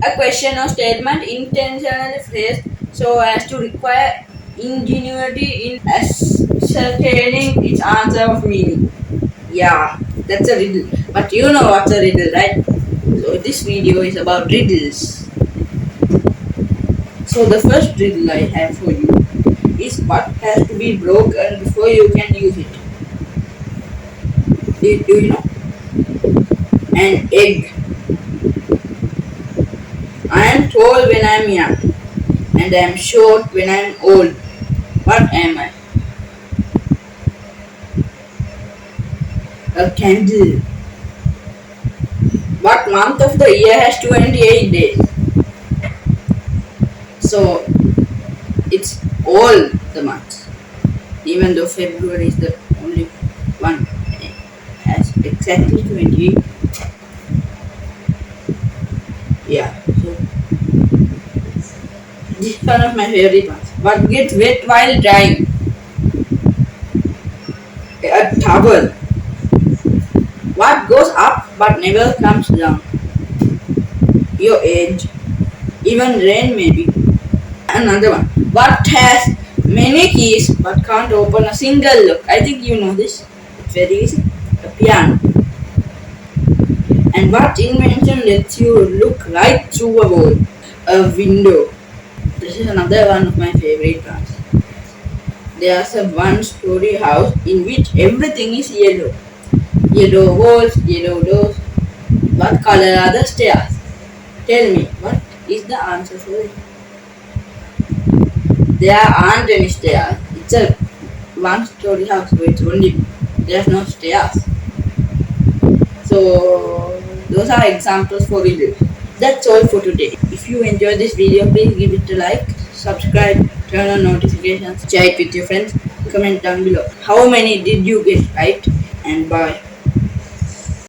A question or statement intentionally phrased so as to require ingenuity in ascertaining its answer of meaning. Yeah, that's a riddle. But you know what's a riddle, right? So this video is about riddles. So the first riddle I have for you is what has to be broken before you can use it. Do you know? An egg. I am tall when I am young, and I am short when I am old. What am I? A candle. What month of the year has 28 days? So it's all the months. Even though February is the only one has exactly 28. Yeah, so this is one of my favorite ones. What gets wet while drying? A towel. What goes up but never comes down? Your age. Even rain maybe. Another one. What has many keys but can't open a single lock? I think you know this. It's very easy. A piano. And what invention lets you look right through a wall? A window. This is another one of my favorite ones. There's a one-story house in which everything is yellow. Yellow walls, yellow doors. What color are the stairs? Tell me, what is the answer for it? There aren't any stairs. It's a one-story house, so it's only there's no stairs. So those are examples for riddles. That's all for today. If you enjoyed this video, please give it a like, subscribe, turn on notifications, share it with your friends, comment down below. How many did you get right? And bye.